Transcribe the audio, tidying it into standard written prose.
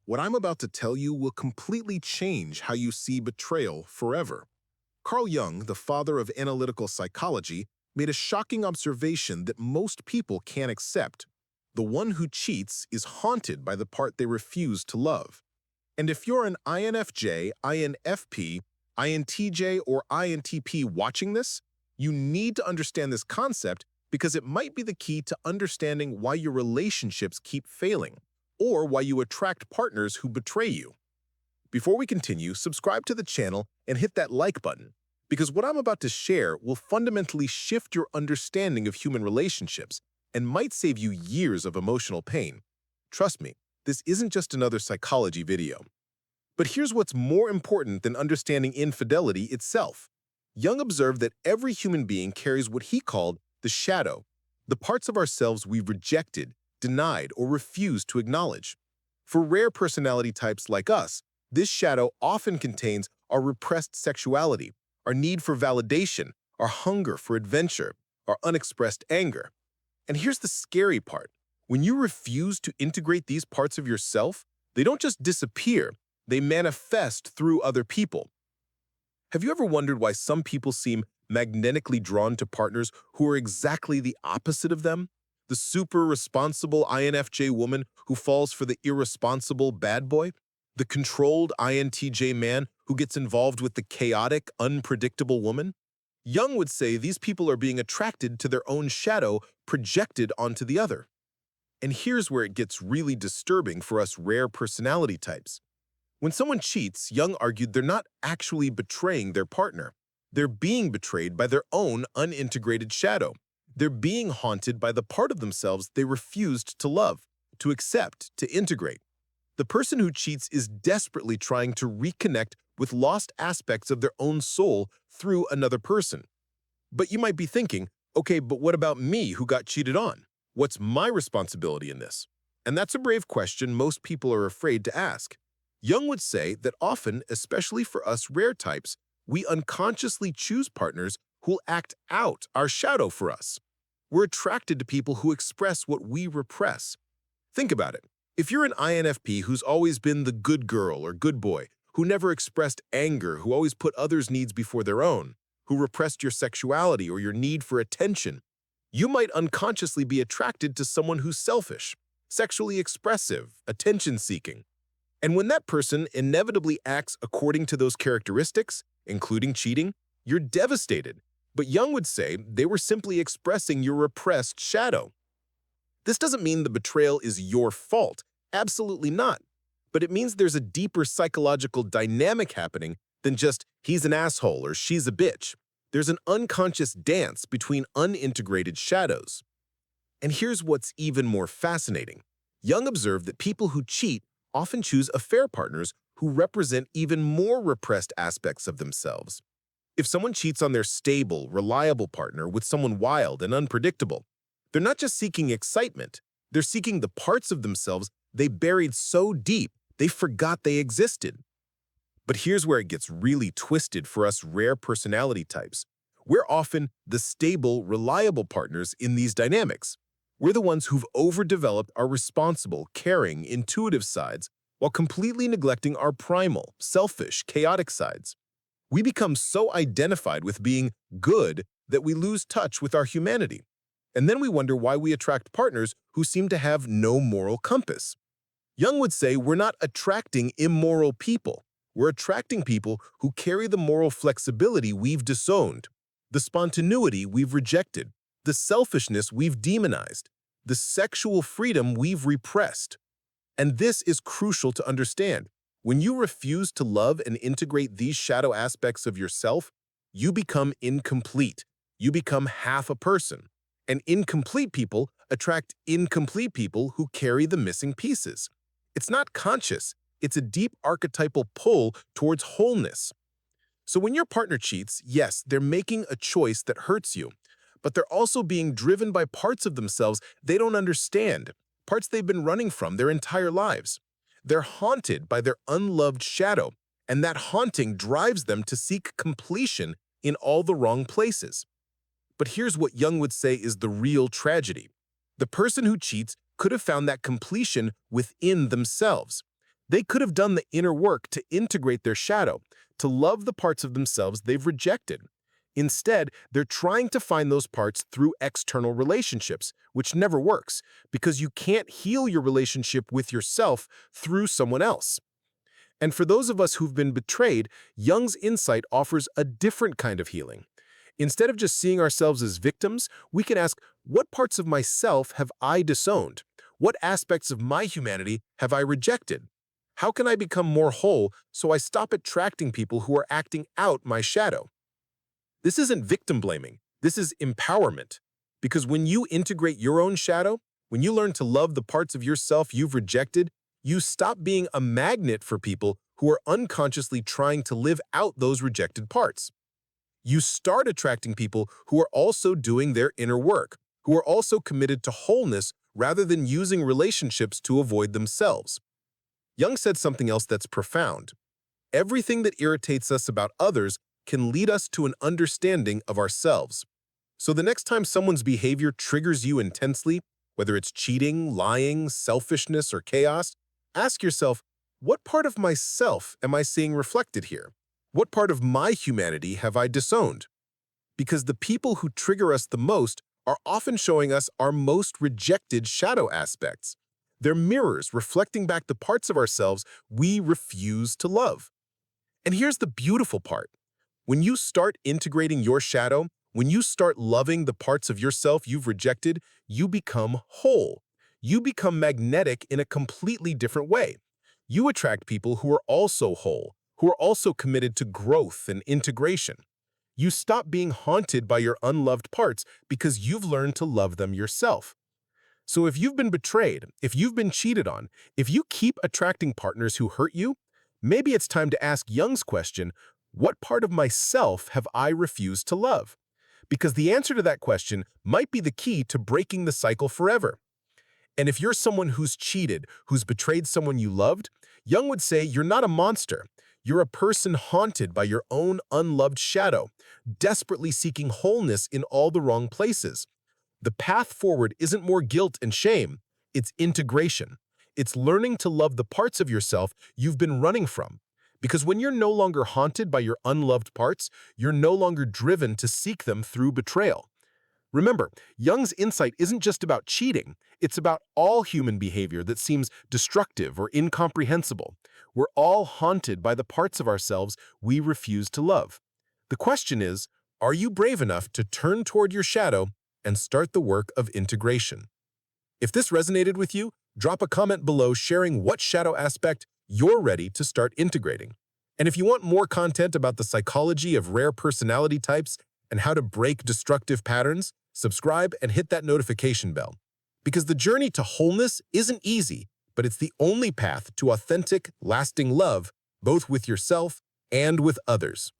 What I'm about to tell you will completely change how you see betrayal forever. Carl Jung, the father of analytical psychology, made a shocking observation that most people can't accept. The one who cheats is haunted by the part they refuse to love. And if you're an INFJ, INFP, INTJ, or INTP watching this, you need to understand this concept because it might be the key to understanding why your relationships keep failing, or why you attract partners who betray you. Before we continue, subscribe to the channel and hit that like button, because what I'm about to share will fundamentally shift your understanding of human relationships and might save you years of emotional pain. Trust me, this isn't just another psychology video. But here's what's more important than understanding infidelity itself. Jung observed that every human being carries what he called the shadow, the parts of ourselves we've rejected, denied, or refused to acknowledge. For rare personality types like us, this shadow often contains our repressed sexuality, our need for validation, our hunger for adventure, our unexpressed anger. And here's the scary part. When you refuse to integrate these parts of yourself, they don't just disappear, they manifest through other people. Have you ever wondered why some people seem magnetically drawn to partners who are exactly the opposite of them? The super responsible INFJ woman who falls for the irresponsible bad boy? The controlled INTJ man who gets involved with the chaotic, unpredictable woman? Jung would say these people are being attracted to their own shadow projected onto the other. And here's where it gets really disturbing for us rare personality types. When someone cheats, Jung argued they're not actually betraying their partner. They're being betrayed by their own unintegrated shadow. They're being haunted by the part of themselves they refused to love, to accept, to integrate. The person who cheats is desperately trying to reconnect with lost aspects of their own soul through another person. But you might be thinking, okay, but what about me who got cheated on? What's my responsibility in this? And that's a brave question most people are afraid to ask. Jung would say that often, especially for us rare types, we unconsciously choose partners who'll act out our shadow for us. We're attracted to people who express what we repress. Think about it. If you're an INFP who's always been the good girl or good boy, who never expressed anger, who always put others' needs before their own, who repressed your sexuality or your need for attention, you might unconsciously be attracted to someone who's selfish, sexually expressive, attention-seeking. And when that person inevitably acts according to those characteristics, including cheating, you're devastated. But Jung would say they were simply expressing your repressed shadow. This doesn't mean the betrayal is your fault. Absolutely not. But it means there's a deeper psychological dynamic happening than just he's an asshole or she's a bitch. There's an unconscious dance between unintegrated shadows. And here's what's even more fascinating. Jung observed that people who cheat often choose affair partners who represent even more repressed aspects of themselves. If someone cheats on their stable, reliable partner with someone wild and unpredictable, they're not just seeking excitement, they're seeking the parts of themselves they buried so deep they forgot they existed. But here's where it gets really twisted for us rare personality types. We're often the stable, reliable partners in these dynamics. We're the ones who've overdeveloped our responsible, caring, intuitive sides while completely neglecting our primal, selfish, chaotic sides. We become so identified with being good that we lose touch with our humanity. And then we wonder why we attract partners who seem to have no moral compass. Jung would say we're not attracting immoral people. We're attracting people who carry the moral flexibility we've disowned, the spontaneity we've rejected, the selfishness we've demonized, the sexual freedom we've repressed. And this is crucial to understand. When you refuse to love and integrate these shadow aspects of yourself, you become incomplete. You become half a person. And incomplete people attract incomplete people who carry the missing pieces. It's not conscious. It's a deep archetypal pull towards wholeness. So when your partner cheats, yes, they're making a choice that hurts you, but they're also being driven by parts of themselves they don't understand, parts they've been running from their entire lives. They're haunted by their unloved shadow, and that haunting drives them to seek completion in all the wrong places. But here's what Jung would say is the real tragedy. The person who cheats could have found that completion within themselves. They could have done the inner work to integrate their shadow, to love the parts of themselves they've rejected. Instead, they're trying to find those parts through external relationships, which never works, because you can't heal your relationship with yourself through someone else. And for those of us who've been betrayed, Jung's insight offers a different kind of healing. Instead of just seeing ourselves as victims, we can ask, what parts of myself have I disowned? What aspects of my humanity have I rejected? How can I become more whole so I stop attracting people who are acting out my shadow? This isn't victim blaming. This is empowerment. Because when you integrate your own shadow, when you learn to love the parts of yourself you've rejected, you stop being a magnet for people who are unconsciously trying to live out those rejected parts. You start attracting people who are also doing their inner work, who are also committed to wholeness rather than using relationships to avoid themselves. Jung said something else that's profound. Everything that irritates us about others can lead us to an understanding of ourselves. So the next time someone's behavior triggers you intensely, whether it's cheating, lying, selfishness, or chaos, ask yourself, what part of myself am I seeing reflected here? What part of my humanity have I disowned? Because the people who trigger us the most are often showing us our most rejected shadow aspects. They're mirrors reflecting back the parts of ourselves we refuse to love. And here's the beautiful part. When you start integrating your shadow, when you start loving the parts of yourself you've rejected, you become whole. You become magnetic in a completely different way. You attract people who are also whole, who are also committed to growth and integration. You stop being haunted by your unloved parts because you've learned to love them yourself. So if you've been betrayed, if you've been cheated on, if you keep attracting partners who hurt you, maybe it's time to ask Jung's question, what part of myself have I refused to love? Because the answer to that question might be the key to breaking the cycle forever. And if you're someone who's cheated, who's betrayed someone you loved, Jung would say you're not a monster. You're a person haunted by your own unloved shadow, desperately seeking wholeness in all the wrong places. The path forward isn't more guilt and shame, it's integration. It's learning to love the parts of yourself you've been running from. Because when you're no longer haunted by your unloved parts, you're no longer driven to seek them through betrayal. Remember, Jung's insight isn't just about cheating, it's about all human behavior that seems destructive or incomprehensible. We're all haunted by the parts of ourselves we refuse to love. The question is, are you brave enough to turn toward your shadow and start the work of integration? If this resonated with you, drop a comment below sharing what shadow aspect you're ready to start integrating. And if you want more content about the psychology of rare personality types and how to break destructive patterns, subscribe and hit that notification bell. Because the journey to wholeness isn't easy, but it's the only path to authentic, lasting love, both with yourself and with others.